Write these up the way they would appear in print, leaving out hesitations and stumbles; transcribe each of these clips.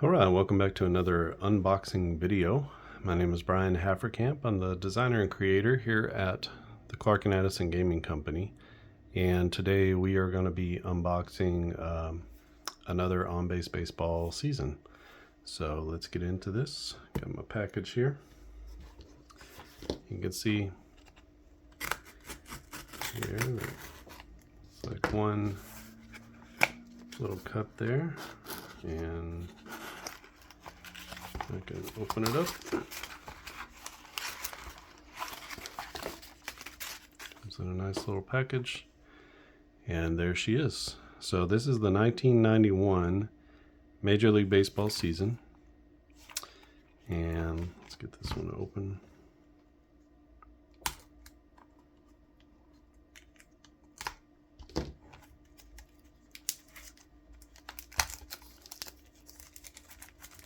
Alright, welcome back to another unboxing video. My name is Brian Hafferkamp. I'm the designer and creator here at the Clark and Addison Gaming Company. And today we are going to be unboxing another on-base baseball season. So let's get into this. Got my package here. You can see here, it's like one little cut there, and I can open it up. Comes in a nice little package, and there she is. So this is the 1991 Major League Baseball season, and let's get this one open.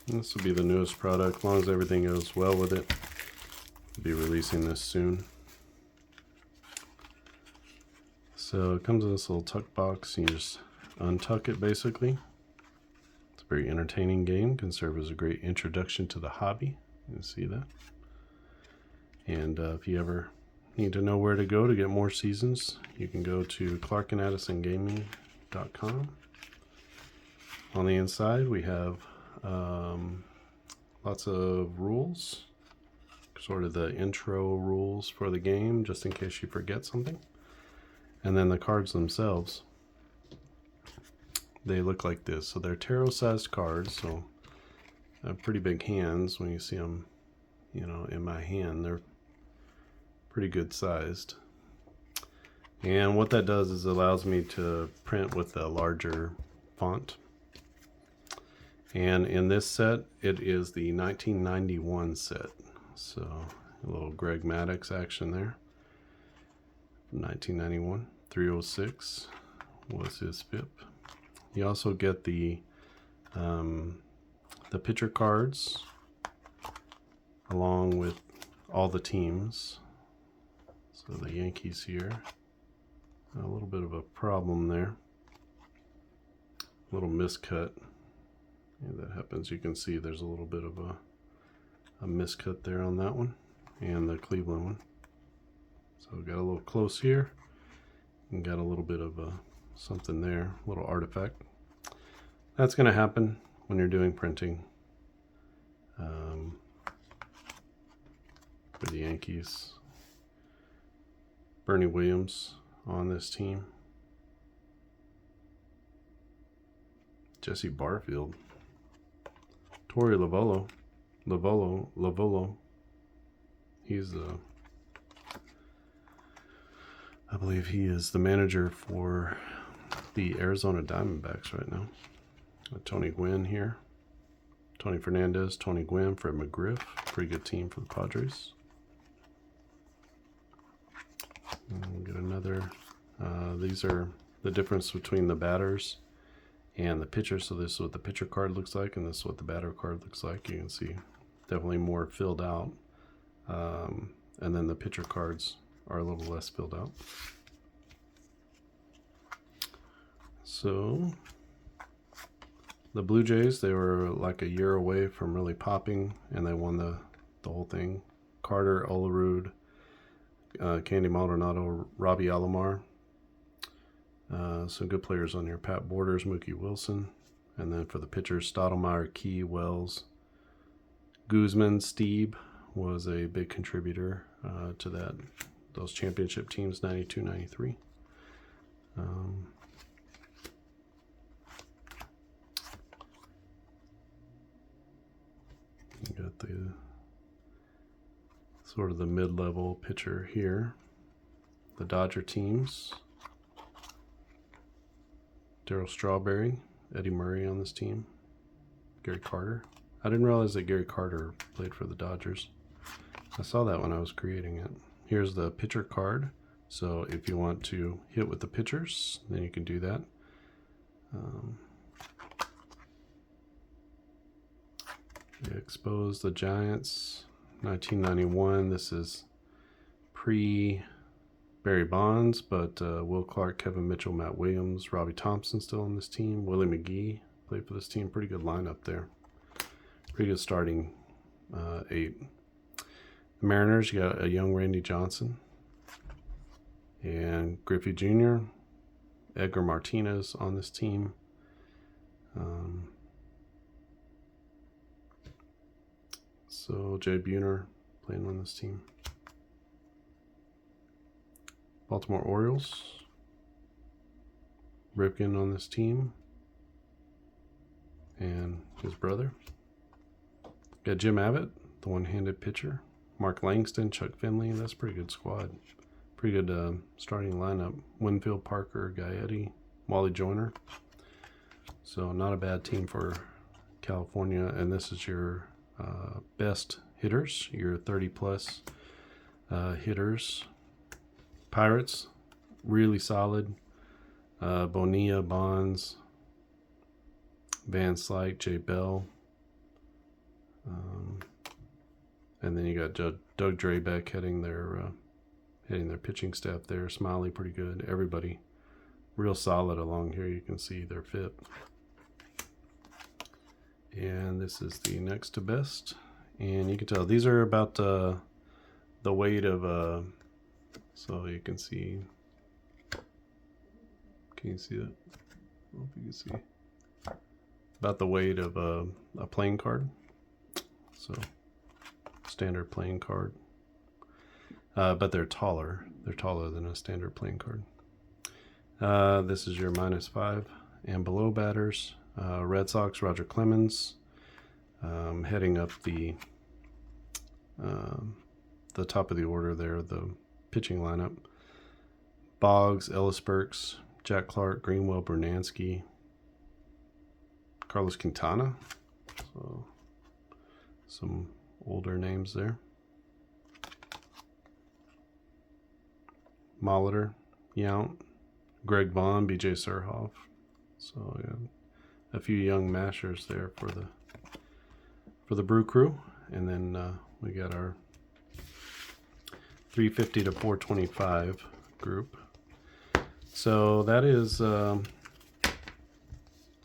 This will be the newest product. As long as everything goes well with it, we'll be releasing this soon. So it comes in this little tuck box. You just untuck it basically. It's a very entertaining game. Can serve as a great introduction to the hobby. You can see that. And if you ever need to know where to go to get more seasons, you can go to clarkandaddisongaming.com. On the inside we have lots of rules, sort of the intro rules for the game, just in case you forget something. And then the cards themselves, they look like this. So they're tarot-sized cards, so I have pretty big hands. When you see them, you know, in my hand, they're pretty good sized. And what that does is allows me to print with a larger font. And in this set, it is the 1991 set. So a little Greg Maddux action there. 1991, 306 was his FIP. You also get the pitcher cards along with all the teams. So the Yankees here, a little bit of a problem there. A little miscut. Yeah, that happens. You can see there's a little bit of a miscut there on that one, and the Cleveland one. So we got a little close here, and got a little bit of something there, a little artifact. That's going to happen when you're doing printing for the Yankees. Bernie Williams on this team. Jesse Barfield. Torey Lovullo. He's I believe he is the manager for the Arizona Diamondbacks right now. Tony Gwynn here. Tony Fernandez, Tony Gwynn, Fred McGriff. Pretty good team for the Padres. And we'll get another. These are the difference between the batters and the pitcher. So this is what the pitcher card looks like, and this is what the batter card looks like. You can see definitely more filled out, and then the pitcher cards are a little less filled out. So the Blue Jays, they were like a year away from really popping, and they won the whole thing. Carter, Olerud, Candy Maldonado, Robbie Alomar. Some good players on here. Pat Borders, Mookie Wilson. And then for the pitchers, Stottlemyre, Key, Wells. Guzman, Steeb was a big contributor to those championship teams, 92, 93. You got the sort of the mid-level pitcher here. The Dodger teams. Darryl Strawberry, Eddie Murray on this team. Gary Carter. I didn't realize that Gary Carter played for the Dodgers. I saw that when I was creating it. Here's the pitcher card. So if you want to hit with the pitchers, then you can do that. They exposed the Giants, 1991. This is pre Barry Bonds, but Will Clark, Kevin Mitchell, Matt Williams, Robbie Thompson still on this team. Willie McGee played for this team. Pretty good lineup there. Pretty good starting 8. The Mariners, you got a young Randy Johnson and Griffey Jr., Edgar Martinez on this team. So Jay Buhner playing on this team. Baltimore Orioles, Ripken on this team, and his brother. Got Jim Abbott, the one-handed pitcher. Mark Langston, Chuck Finley. That's a pretty good squad. Pretty good starting lineup. Winfield, Parker, Gaetti, Wally Joyner. So not a bad team for California. And this is your best hitters, your 30-plus hitters. Pirates, really solid. Bonilla, Bonds, Van Slyke, Jay Bell. And then you got Doug Drabeck heading their pitching staff there. Smiley, pretty good. Everybody real solid along here. You can see their fit. And this is the next to best. And you can tell these are about the weight of, so you can see, can you see that? I don't know if you can see. About the weight of a playing card. So standard playing card. But they're taller. They're taller than a standard playing card. This is your -5 and below batters. Red Sox, Roger Clemens, heading up the top of the order there, the pitching lineup. Boggs, Ellis Burks, Jack Clark, Greenwell, Bernansky, Carlos Quintana. So some older names there. Molitor, Yount, Greg Vaughn, BJ Surhoff. So yeah, a few young mashers there for the Brew Crew. And then we got our 350 to 425 group. So that is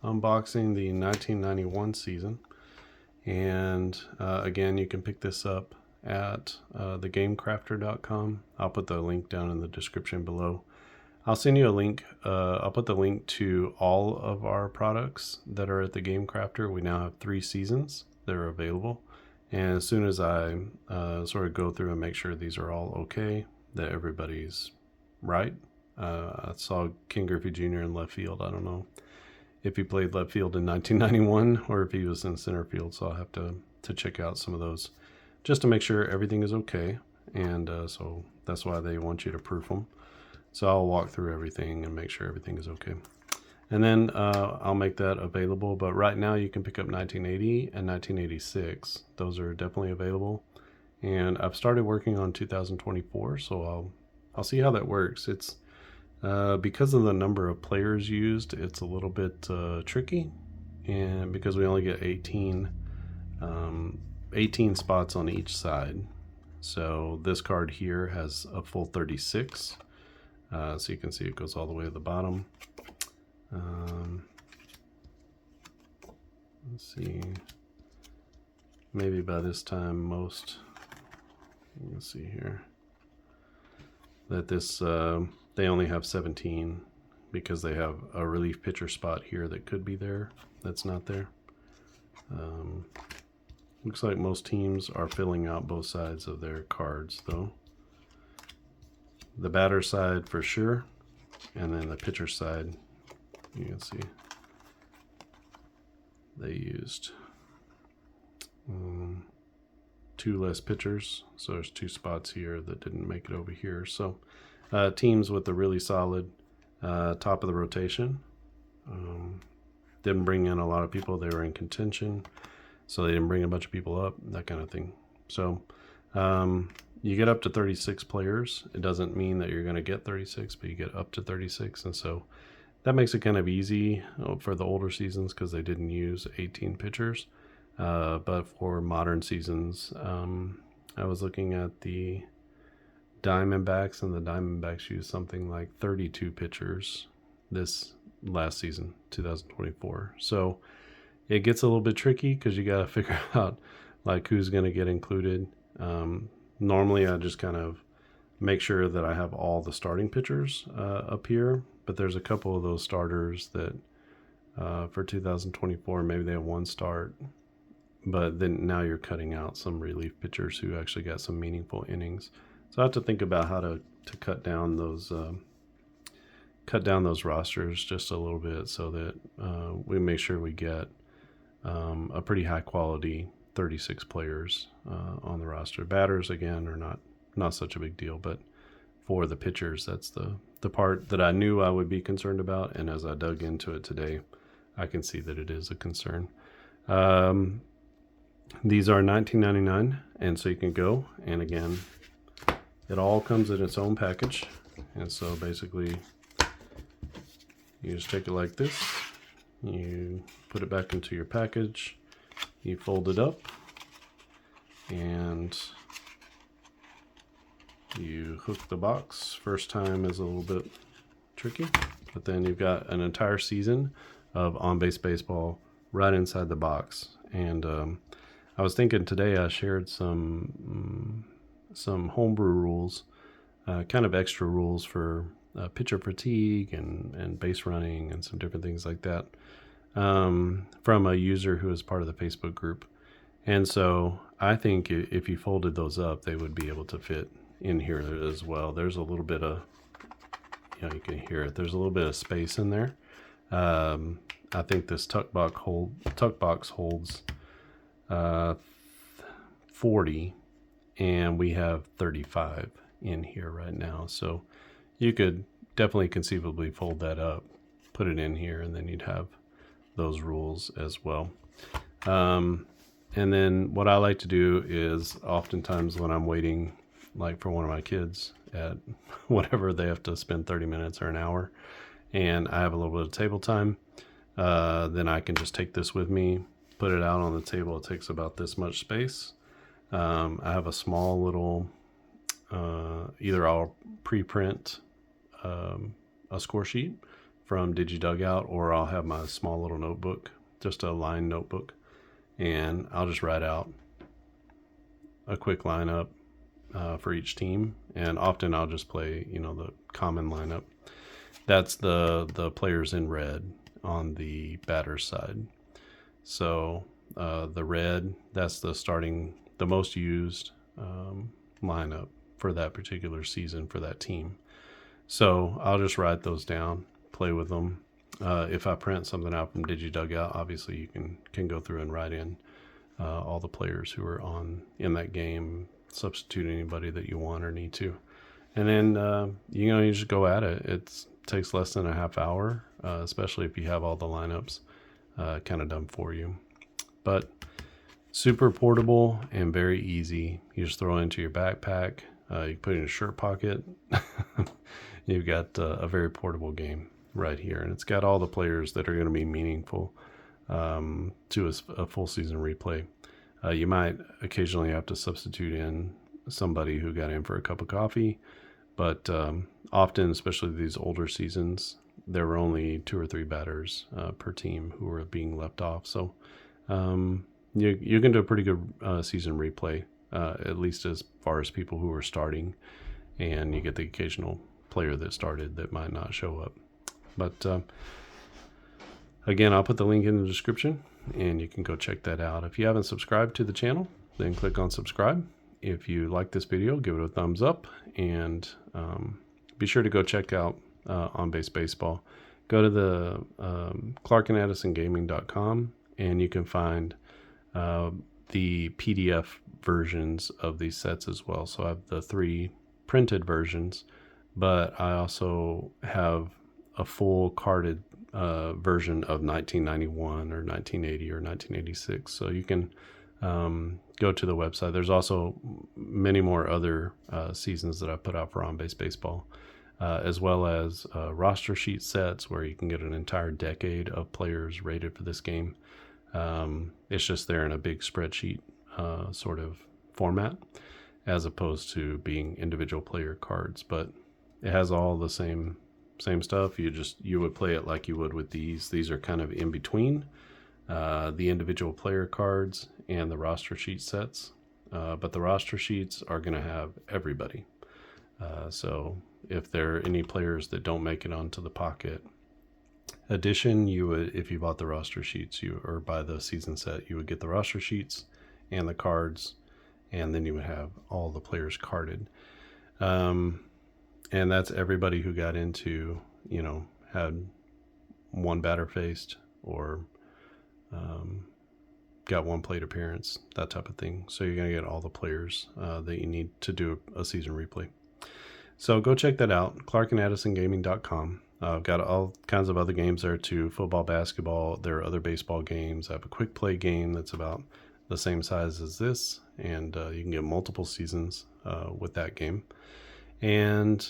unboxing the 1991 season. And again, you can pick this up at thegamecrafter.com. I'll put the link down in the description below. I'll send you a link. I'll put the link to all of our products that are at the Game Crafter. We now have 3 seasons that are available. And as soon as I sort of go through and make sure these are all okay, that everybody's right. I saw Ken Griffey Jr. in left field. I don't know if he played left field in 1991 or if he was in center field. So I'll have to check out some of those just to make sure everything is okay. And so that's why they want you to proof them. So I'll walk through everything and make sure everything is okay. And then I'll make that available. But right now you can pick up 1980 and 1986. Those are definitely available. And I've started working on 2024, so I'll see how that works. It's because of the number of players used, it's a little bit tricky. And because we only get 18 spots on each side. So this card here has a full 36. So you can see it goes all the way to the bottom. Let's see. Maybe by this time let's see here. That this, they only have 17 because they have a relief pitcher spot here that could be there. That's not there. Looks like most teams are filling out both sides of their cards though. The batter side for sure, and then the pitcher side, you can see they used 2 less pitchers, so there's 2 spots here that didn't make it over here. So teams with a really solid top of the rotation didn't bring in a lot of people. They were in contention, so they didn't bring a bunch of people up, that kind of thing. So you get up to 36 players. It doesn't mean that you're going to get 36, but you get up to 36. And so that makes it kind of easy for the older seasons because they didn't use 18 pitchers. But for modern seasons, I was looking at the Diamondbacks, and the Diamondbacks used something like 32 pitchers this last season, 2024. So it gets a little bit tricky because you got to figure out like who's going to get included. Normally I just kind of make sure that I have all the starting pitchers up here, but there's a couple of those starters that for 2024 maybe they have one start, but then now you're cutting out some relief pitchers who actually got some meaningful innings. So I have to think about how to cut down those rosters just a little bit so that we make sure we get a pretty high quality 36 players on the roster. Batters again are not such a big deal, but for the pitchers, that's the part that I knew I would be concerned about, and as I dug into it today, I can see that it is a concern. These are $19.99, and so you can go, and again, it all comes in its own package, and so basically you just take it like this, you put it back into your package, you fold it up, and you hook the box. First time is a little bit tricky, but then you've got an entire season of on-base baseball right inside the box. And I was thinking today I shared some homebrew rules, kind of extra rules for pitcher fatigue and base running and some different things like that, from a user who is part of the Facebook group. And so I think if you folded those up, they would be able to fit in here as well. There's a little bit of, you can hear it. There's a little bit of space in there. I think this tuck box holds 40, and we have 35 in here right now. So you could definitely conceivably fold that up, put it in here, and then you'd have those rules as well. And then what I like to do is oftentimes when I'm waiting, like for one of my kids at whatever, they have to spend 30 minutes or an hour, and I have a little bit of table time, then I can just take this with me, put it out on the table. It takes about this much space. I have a small little, either I'll pre-print a score sheet from DigiDugout, or I'll have my small little notebook, just a line notebook, and I'll just write out a quick lineup for each team. And often I'll just play, the common lineup. That's the players in red on the batter's side. So the red, that's the most used lineup for that particular season for that team. So I'll just write those down, play with them. If I print something out from DigiDugout, obviously you can go through and write in all the players who are in that game, substitute anybody that you want or need to. And then, you just go at it. It takes less than a half hour, especially if you have all the lineups kind of done for you. But super portable and very easy. You just throw it into your backpack. You put it in a shirt pocket. You've got a very portable game right here. And it's got all the players that are going to be meaningful to a full season replay. You might occasionally have to substitute in somebody who got in for a cup of coffee, but often, especially these older seasons, there were only 2 or 3 batters per team who were being left off. So you can do a pretty good season replay, at least as far as people who are starting, and you get the occasional player that started that might not show up. But again, I'll put the link in the description, and you can go check that out. If you haven't subscribed to the channel, then click on subscribe. If you like this video, give it a thumbs up, and be sure to go check out On Base Baseball. Go to the clarkandaddisongaming.com, and you can find the PDF versions of these sets as well. So I have the 3 printed versions, but I also have a full carded version of 1991 or 1980 or 1986. So you can go to the website. There's also many more other seasons that I put out for On Base Baseball, as well as roster sheet sets where you can get an entire decade of players rated for this game. It's just there in a big spreadsheet sort of format, as opposed to being individual player cards. But it has all the same stuff. You would play it like you would with these. These are kind of in between the individual player cards, and the roster sheet sets. But the roster sheets are going to have everybody. So if there are any players that don't make it onto the Pocket Edition, you would, if you bought the roster sheets, or buy the season set, you would get the roster sheets and the cards, and then you would have all the players carded. And that's everybody who got into, had one batter faced, or got one plate appearance, that type of thing. So you're going to get all the players that you need to do a season replay. So go check that out, clarkandaddisongaming.com. I've got all kinds of other games there too, football, basketball. There are other baseball games. I have a quick play game that's about the same size as this, and you can get multiple seasons with that game. And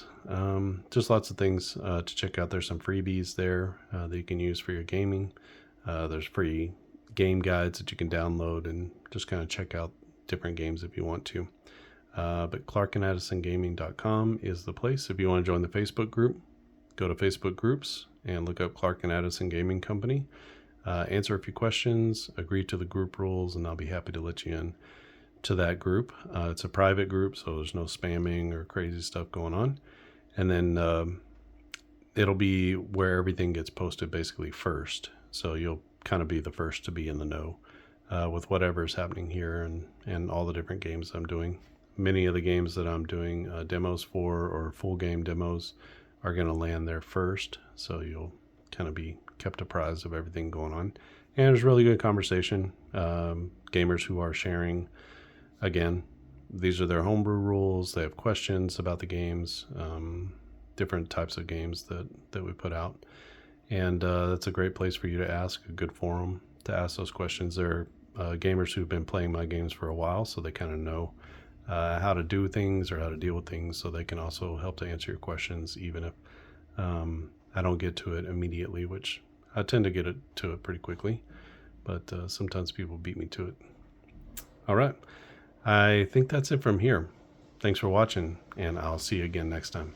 just lots of things to check out. There's some freebies there that you can use for your gaming. There's free game guides that you can download and just kind of check out different games if you want to. But clarkandaddisongaming.com is the place. If you want to join the Facebook group, go to Facebook groups and look up Clark and Addison Gaming Company. Answer a few questions, agree to the group rules, and I'll be happy to let you in to that group. It's a private group, so there's no spamming or crazy stuff going on. And then it'll be where everything gets posted basically first. So you'll kind of be the first to be in the know with whatever's happening here and all the different games I'm doing. Many of the games that I'm doing demos for, or full game demos, are going to land there first. So you'll kind of be kept apprised of everything going on. And there's really good conversation. Gamers who are sharing, again, these are their homebrew rules. They have questions about the games, different types of games that we put out. And that's a great place for you to ask, a good forum to ask those questions. There are gamers who've been playing my games for a while, so they kind of know how to do things or how to deal with things, so they can also help to answer your questions, even if I don't get to it immediately, which I tend to get to it pretty quickly, but sometimes people beat me to it. All right. I think that's it from here. Thanks for watching, and I'll see you again next time.